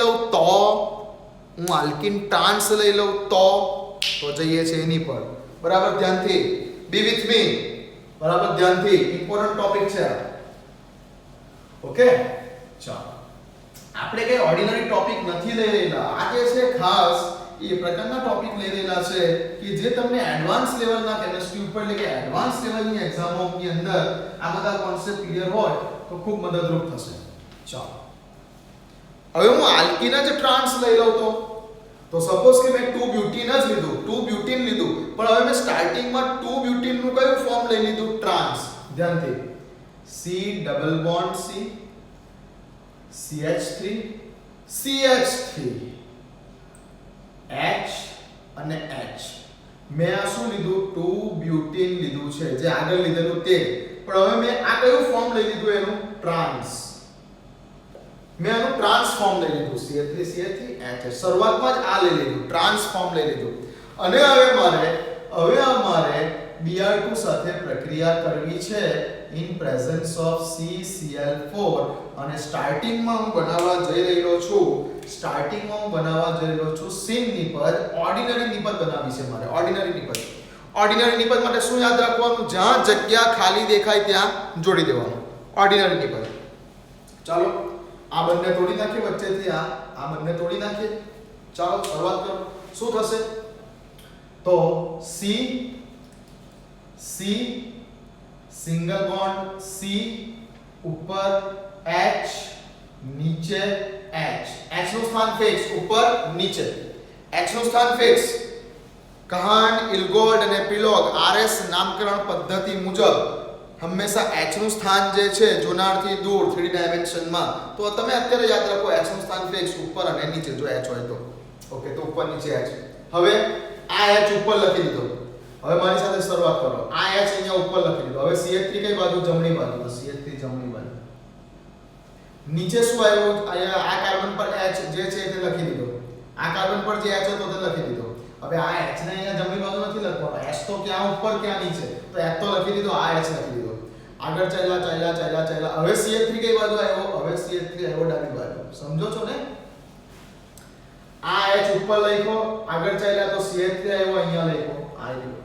લઉં તો જઈએ છે એની પર. બરાબર, ધ્યાનથી બી વિથ મી. બરાબર, ધ્યાનથી ઇમ્પોર્ટન્ટ ટોપિક છે. ઓકે, ચાલો આપણે કઈ ઓર્ડિનરી ટોપિક નથી લઈ રહેલા. આ જે છે ખાસ એ પ્રકારના ટોપિક લઈ રહેલા છે કે જે તમને એડવાન્સ લેવલના કેમિસ્ટ્રી ઉપર એટલે કે એડવાન્સ લેવલની એક્ઝામોની અંદર આ બધા કોન્સેપ્ટ ક્લિયર હોય તો ખૂબ મદદરૂપ થશે. ચાલો હવે હું આલ્કીન જ ટ્રાન્સ લઈ લઉં તો સપોઝ કે મેં 2 બ્યુટીન લીધું પણ હવે મેં સ્ટાર્ટિંગમાં 2 બ્યુટીન નું કયું ફોર્મ લઈ લીધું? ટ્રાન્સ. ધ્યાનથી C double bond C CH3 H અને H. મેં આ શું લીધું? 2 બ્યુટીન લીધું છે જે આગળ લીધેલું તે. પણ હવે મેં આ કયું ફોર્મ લઈ લીધું? એનું ટ્રાન્સ. મેં આનું ટ્રાન્સ ફોર્મ લઈ લીધું CH3 H. શરૂઆતમાં જ આ લઈ લીધું, ટ્રાન્સ ફોર્મ લઈ લીધું. અને હવે મારે Br2 સાથે પ્રક્રિયા કરવી છે in presence of CCl4 અને સ્ટાર્ટિંગમાં હું બનાવવા જઈ રહ્યો છું સિન નિપજ. ઓર્ડિનરી નિપજ બનાવી છે મારે. ઓર્ડિનરી નિપજ માટે શું યાદ રાખવાનું? જ્યાં જગ્યા ખાલી દેખાય ત્યાં જોડી દેવાનું. ઓર્ડિનરી નિપજ. ચાલો આ બંને તોડી નાખીએ, વચ્ચેથી આ બંને તોડી નાખીએ. ચાલો શરૂઆત કરો. શું થશે? તો C સિંગલ બોન્ડ C ઉપર H નીચે H નું સ્થાન ફિક્સ, ઉપર નીચે H નું સ્થાન ફિક્સ. કહાન, ઇલ્ગોલ્ડ અને પિલોગ RS નામકરણ પદ્ધતિ મુજબ હંમેશા H નું સ્થાન જે છે જોનારથી દૂર 3D ડાયમેન્શનમાં. તો તમે અત્યારે યાદ રાખો H નું સ્થાન ફિક્સ ઉપર અને નીચે જો H હોય તો. ઓકે, તો ઉપર નીચે H. હવે આ H ઉપર લખી દીધો. હવે મારી સાથે શરૂઆત કરો. આ H અહીંયા ઉપર લખી દીધો. હવે CH3 કઈ બાજુ? જમણી બાજુ. તો CH3 જમણી બાજુ. નીચે શું આવ્યું? અહીંયા આ કાર્બન પર H જે છે તે લખી દીધો. આ કાર્બન પર જે H હતો તે લખી દીધો. હવે આ H ને અહીંયા જમણી બાજુ નથી લખવાનો. H તો ક્યાં ઉપર ક્યાં નીચે, તો H તો લખી દીધો, આ H લખી દીધો. આગળ ચાલ્યા. હવે CH3 કઈ બાજુ આવ્યો? હવે CH3 આવ્યો ડાબી બાજુ. સમજો છો ને? આ H ઉપર લખ્યો, આગળ ચાલ્યા તો CH3 આવ્યો, અહીંયા લખ્યો, આ રહ્યો.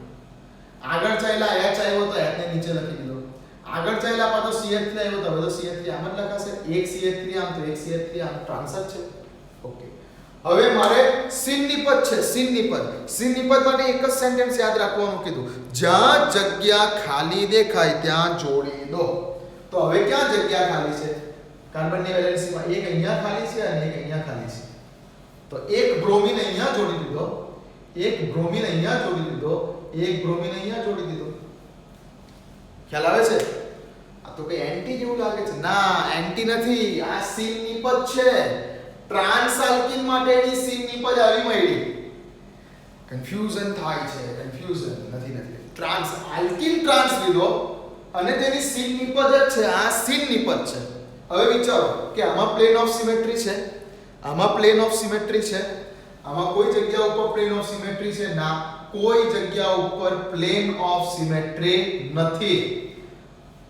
આગળ ચાલ્યા H આવ્યો તો H ને નીચે લખી દીધો. આગળ ચાલ્યા પાછો CH3 આવ્યો તો હવે તો CH3 આમ જ લખાશે. એક CH3 આમ તો એક CH3 આમ, ટ્રાન્સફર છે. ઓકે. હવે મારે સિન નિપજ છે. સિન નિપજ માટે એક જ સેન્ટેન્સ યાદ રાખવાનું કીધું. જ્યાં જગ્યા ખાલી દેખાય ત્યાં જોડી દો. તો હવે ક્યાં જગ્યા ખાલી છે? કાર્બનની વેલેન્સીમાં એક અહીંયા ખાલી છે અને એક અહીંયા ખાલી છે. તો એક બ્રોમિન અહીંયા જોડી દીધો, એક બ્રોમિન અહીંયા જોડી દીધો, એક બ્રોમિન અહીંયા જોડી દીધો. ખ્યાલ આવે છે? આ તો કઈ એન્ટી જેવું લાગે છે. ના, એન્ટી નથી. આ સિન નિપજ છે. ટ્રાન્સ આલ્કીન માટેની સિન નિપજ આવી મળી. કન્ફ્યુઝન થાય છે. કન્ફ્યુઝન નથી. ટ્રાન્સ આલ્કીન ટ્રાન્સ લીધો અને તેની સિન નિપજ જ છે. આ સિન નિપજ છે. હવે વિચારો કે આમાં પ્લેન ઓફ સિમેટ્રી છે, આમાં પ્લેન ઓફ સિમેટ્રી છે, આમાં કોઈ જગ્યા ઉપર પ્લેન ઓફ સિમેટ્રી છે? ના, કોઈ જગ્યા ઉપર પ્લેન ઓફ સિમેટ્રી નથી.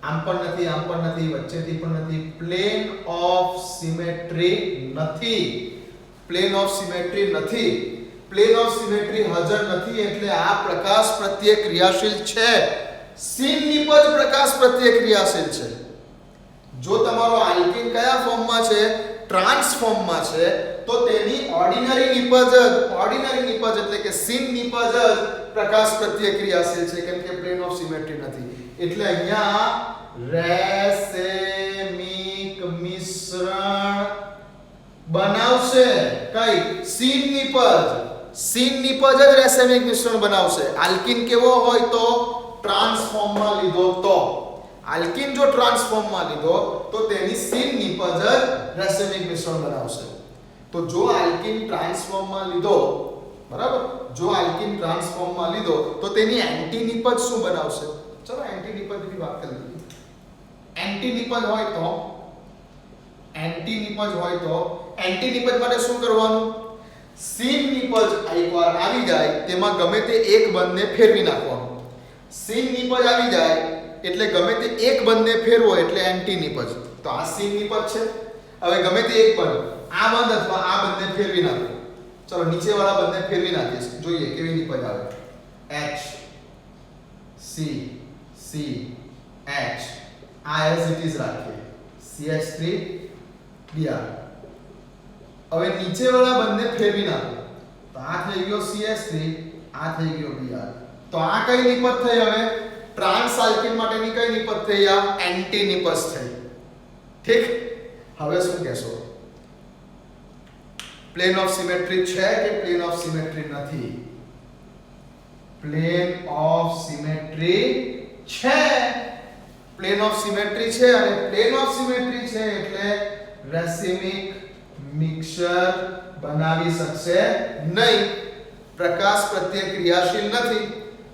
આમ પણ નથી, આમ પણ નથી, વચ્ચેથી પણ નથી. પ્લેન ઓફ સિમેટ્રી નથી. પ્લેન ઓફ સિમેટ્રી નથી. પ્લેન ઓફ સિમેટ્રી હાજર નથી એટલે આ પ્રકાશ પ્રત્યે ક્રિયાશીલ છે. સિન નિપજ પ્રકાશ પ્રત્યે ક્રિયાશીલ છે. જો તમારો આલ્કીન કયા ફોર્મમાં છે? ટ્રાન્સ ફોર્મમાં છે, તો તેની ઓર્ડિનરી નિપજ એટલે કે સિન નિપજ જ પ્રકાશ પ્રત્યે ક્રિયાશીલ છે, કેમ કે પ્લેન ઓફ સિમેટ્રી નથી. એટલે અહીંયા રેસેમિક મિશ્રણ બનાવશે. કઈ? સિન નિપજ જ રેસેમિક મિશ્રણ બનાવશે. આલ્કીન કેવો હોય તો ટ્રાન્સફોર્મમાં લીધો તો. આલ્કીન જો ટ્રાન્સફોર્મમાં લીધો તો તેની સિન નિપજ જ રેસેમિક મિશ્રણ બનાવશે. તો જો આલ્કીન ટ્રાન્સફોર્મમાં લીધો, બરાબર, જો આલ્કીન ટ્રાન્સફોર્મમાં લીધો તો તેની એન્ટી નિપજ શું બનાવશે? ચલો એન્ટી નિપજની વાત કરી લઈએ. એન્ટી નિપજ હોય તો એન્ટી નિપજ માટે શું કરવાનું? સિન નિપજ એકવાર આવી જાય તેમાં ગમે તે એક બંધને ફેરવી નાખવાનું. સિન નિપજ આવી જાય એટલે ગમે તે એક બંધને ફેરવો એટલે એન્ટી નિપજ. તો આ સિન નિપજ છે. હવે ગમે તે એક બંધ, આ બંધ અથવા આ બંધને ફેરવી નાખો. ચલો નીચે વાળા બંધને ફેરવી નાખીએ, જોઈએ કેવી નિપજ આવે. H C C H આ એઝ ઇટ ઇઝ રાખીએ. CH3 Br. હવે નીચે વાળા બંધને ફેરવી નાખો. તો આ થઈ ગયો CH3, આ થઈ ગયો Br. તો આ કઈ નિપજ થઈ? હવે ટ્રાન્સ આલ્કીન માટેની કઈ નિપજ થઈ? આ એન્ટી નિપજ થઈ. ઠીક. હવે શું કહેશો? પ્લેન ઓફ સિમેટ્રી છે કે પ્લેન ઓફ સિમેટ્રી નથી? પ્લેન ઓફ સિમેટ્રી છે. પ્લેન ઓફ સિમેટ્રી છે અને પ્લેન ઓફ સિમેટ્રી છે એટલે રેસિમિક મિક્સર બનાવી શકશે નહીં. પ્રકાશ પ્રત્યે ક્રિયાશીલ નથી.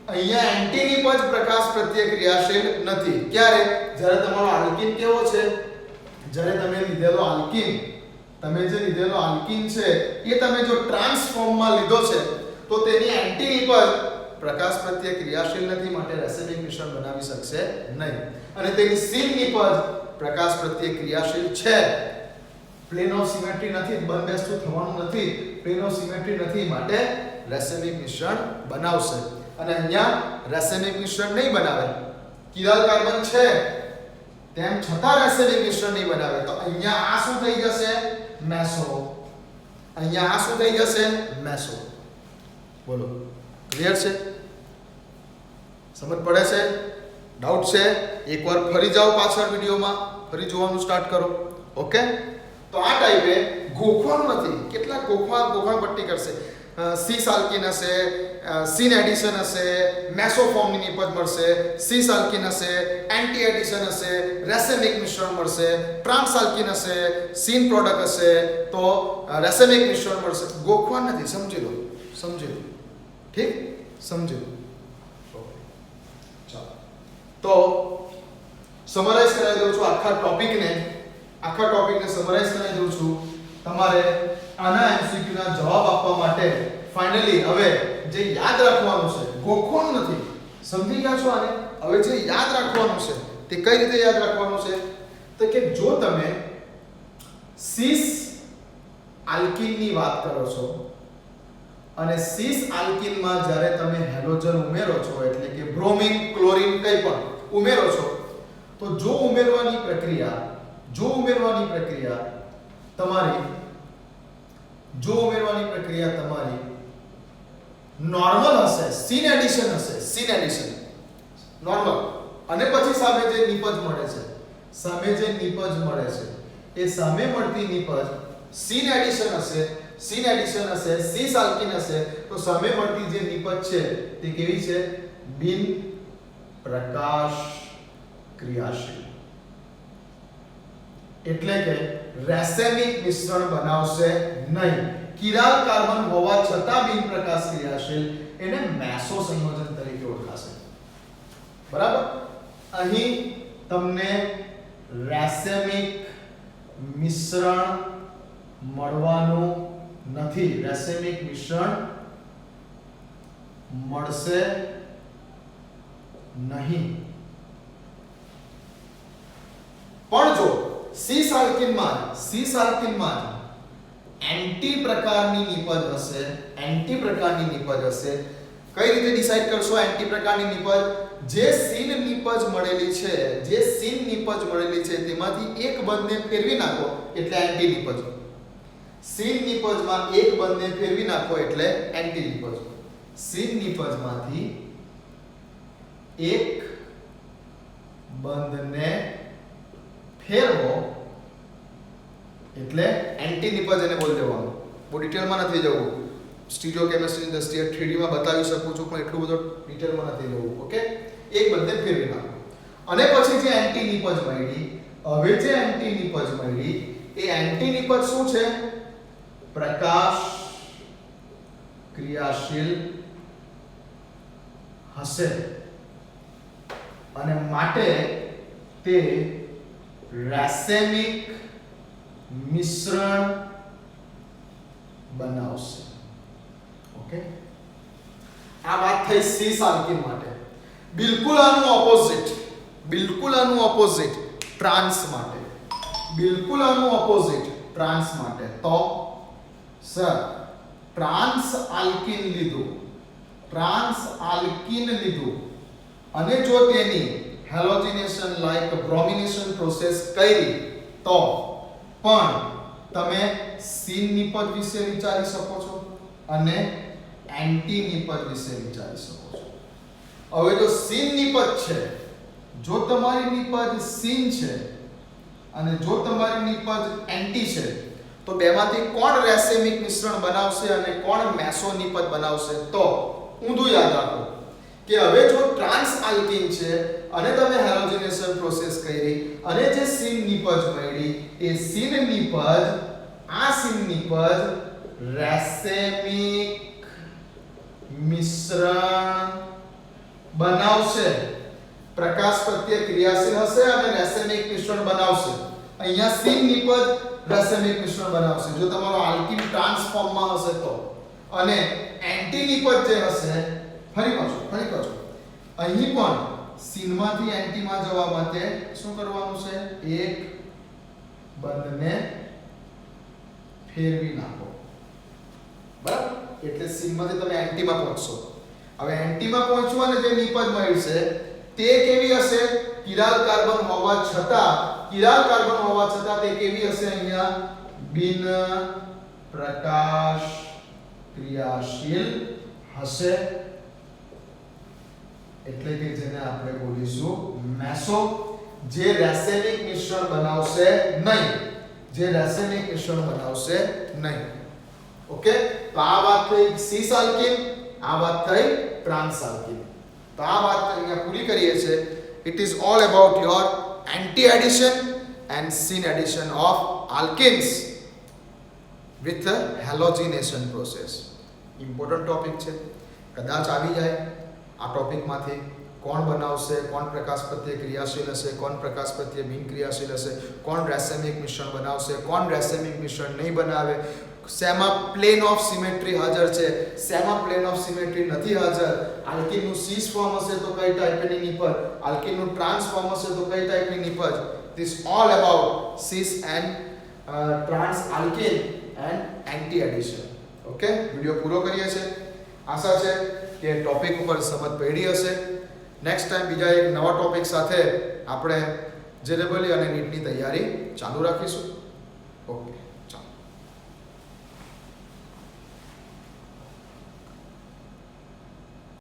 અહીંયા એન્ટી નિપજ પ્રકાશ પ્રત્યે ક્રિયાશીલ નથી. ક્યારે? જ્યારે તમારો આલ્કીન કેવો છે? જ્યારે તમે જે લીધેલો આલ્કીન છે એ તમે જો ટ્રાન્સફોર્મમાં લીધો છે તો તેની એન્ટી નિપજ પ્રકાશ પ્રત્યે ક્રિયાશીલ નથી, માટે રેસિમિક મિશ્રણ બનાવી શકશે નહીં. અને તેની સિન નિપજ પ્રકાશ પ્રત્યે ક્રિયાશીલ છે. પ્લેન ઓફ સિમેટ્રી નથી, બંધ બેસતું થવાનું નથી. પ્લેન ઓફ સિમેટ્રી નથી માટે રેસિમિક મિશ્રણ બનાવશે. અને અહીંયા રેસિમિક મિશ્રણ નહીં બનાવે. કિરાલ કાર્બન છે તેમ છતાં રેસિમિક મિશ્રણ નહીં બનાવે. તો અહીંયા આ શું થઈ જશે? મેસો. અહીંયા આ શું થઈ જશે? મેસો. બોલો, ક્લિયર છે? સમજ પડે છે? ડાઉટ છે? એકવાર ફરી જાઓ પાછળ વિડિયોમાં, ફરી જોવાનું સ્ટાર્ટ કરો. ઓકે? તો આ ટાઈપે ગોખવાનું નથી. કેટલા ગોખણ પટ્ટી કરશે. સી સાલ્કીન હશે, સિન એડિશન હશે, મેસો ફોર્મની નિપજ મળશે, સી સાલ્કીન હશે, એન્ટી એડિશન હશે, રેસેમિક મિશ્રણ મળશે, ટ્રાન્સ સાલ્કીન હશે, સિન પ્રોડક્ટ હશે, તો રેસેમિક મિશ્રણ મળશે. ગોખવા નથી. સમજી લો. ઠીક? સમજી લો. ચાલો, તો સમરાઇઝ કરાવી દઉં છું આખા ટોપિકને સમરાઇઝ કરાવી દઉં છું. તમારે આના MCQ ના જવાબ આપવા માટે ફાઇનલી હવે જે યાદ રાખવાનું છે, ગોખવાનું નથી, સમજી ગયા છો આને? હવે જે યાદ રાખવાનું છે તે કઈ રીતે યાદ રાખવાનું છે? તો કે જો તમે સીસ આલ્કીનની વાત કરો છો અને સીસ આલ્કીનમાં જ્યારે તમે હેલોજન ઉમેરો છો એટલે કે બ્રોમિન, ક્લોરીન કંઈ પણ ઉમેરો છો, તો જો ઉમેરવાની પ્રક્રિયા તમારી નોર્મલ હશે, સીન એડિશન નોર્મલ, અને પછી સામે જે નિપજ મળે છે એ સામે મળતી નિપજ સીન એડિશન હશે, સીસ આલ્કીન હશે, તો સામે મળતી જે નિપજ છે તે કેવી છે? બિન પ્રકાશ ક્રિયાશીલ, એટલે કે રેસેમિક મિશ્રણ બનાવશે નહીં. કિરાલ કાર્બન હોવા છતાં બિન પ્રકાશ ક્રિયાશીલ, એને મેસો સંયોજન તરીકે ઓળખાશે. બરાબર? અહીં તમને રેસેમિક મિશ્રણ મળવાનું નથી, રેસેમિક મિશ્રણ મળશે નહીં. પણ જો સીસ આલ્કીનમાં એન્ટી પ્રકારની નિપજ હશે, કઈ રીતે ડિસાઈડ કરશો એન્ટી પ્રકારની નિપજ? જે સીન નિપજ મળેલી છે તેમાંથી એક બંધને ફેરવી નાખો એટલે એન્ટી નિપજ. સીન નિપજમાં એક બંધને ફેરવી નાખો એટલે એન્ટી નિપજ. સીન નિપજમાંથી એક બંધને ફેરવો એટલે એન્ટી નિપજ એને બોલી દેવાનું. બહુ ડિટેલમાં નથી જવું, સ્ટીરિયો કેમિસ્ટ્રીની દ્રષ્ટિએ 3D માં બતાવી શકું છું, પણ એટલું બધું ડિટેલમાં નથી જવું. ઓકે, એક બંને ફેરવી નાખો અને પછી જે એન્ટી નિપજ મળી, એ એન્ટી નિપજ શું છે? પ્રકાશ ક્રિયાશીલ હશે અને માટે તે રેસેમિક મિશ્રણ બનાવશે. ઓકે, આ વાત થઈ સીસ આલ્કીન માટે. બિલકુલ આનું ઓપોઝિટ ટ્રાન્સ માટે. તો સર ટ્રાન્સ આલ્કીન લીધું અને જો તેની હેલોજિનેશન લાઈક બ્રોમિનેશન પ્રોસેસ કરી તો પણ તમે સીન નિપજ વિશે વિચારી શકો છો અને એન્ટી નિપજ વિશે વિચારી શકો છો. હવે જો સીન નિપજ છે, જો તમારી નિપજ સીન છે અને જો તમારી નિપજ એન્ટી છે, તો બેમાંથી કોણ રેસેમિક મિશ્રણ બનાવશે અને કોણ મેસો નિપજ બનાવશે? તો ઊંધું યાદ રાખો કે હવે જો ટ્રાન્સ આલ્કીન છે અને તમે હેલોજિનેશન પ્રોસેસ કરી અને જે સીન નિપજ મળી, એ સીન નિપજ રેસેમિક મિશ્રણ બનાવશે. પ્રકાશ પ્રત્યે ક્રિયાશીલ હશે અને રેસેમિક મિશ્રણ બનાવશે. અહીંયા સીન નિપજ રેસેમિક મિશ્રણ બનાવશે જો તમારો આલ્કીન ટ્રાન્સ ફોર્મમાં હશે તો, અને એન્ટી નિપજ જે હશે, ફરી પાછું અહીં પણ સીનમાંથી એન્ટીમાં જવા માટે શું કરવાનું છે? એક બંધને ફેરવી નાખો. બરાબર? એટલે સીનમાંથી તમે એન્ટીમાં પહોંચશો. હવે એન્ટીમાં પહોંચવા અને જે નિપજ મળી છે તે કેવી હશે? કિરાલ કાર્બન હોવા છતાં તે કેવી હશે? અહીંયા બિન પ્રકાશ ક્રિયાશીલ હશે, એટલે કે જેને આપણે બોલીશું મેસો, જે રેસેમિક મિશ્રણ બનાવશે નહીં. ઓકે, તો આ વાત થઈ સીસ આલ્કીન, આ વાત થઈ ટ્રાન્સ આલ્કીન. તો આ વાત અહીંયા પૂરી કરીએ છીએ. It is all about your anti-addition and syn addition of alkenes with the halogenation process. Important topic છે. કદાચ આવી જાય આ ટોપિકમાંથી કોણ બનાવશે, કોણ પ્રકાશ પ્રત્યે ક્રિયાશીલ હશે, કોણ પ્રકાશ પ્રત્યે બિન ક્રિયાશીલ હશે, કોણ રેસેમિક મિશ્રણ બનાવશે, કોણ રેસેમિક મિશ્રણ નહીં બનાવે, શેમાં પ્લેન ઓફ સિમેટ્રી હાજર છે, શેમાં પ્લેન ઓફ સિમેટ્રી નથી હાજર, આલ્કીનનું સીસ ફોર્મ હશે તો કઈ ટાઈપની નિપજ, આલ્કીનનું ટ્રાન્સ ફોર્મ હશે તો કઈ ટાઈપની નિપજ. This all about cis and trans alkene and anti addition. Okay, video પૂરો કરીએ છીએ. આશા છે કે ટોપિક ઉપર સમજ પડી હશે. નેક્સ્ટ ટાઈમ બીજા એક નવા ટોપિક સાથે આપણે JEE અને નીટની તૈયારી ચાલુ રાખીશું. ઓકે.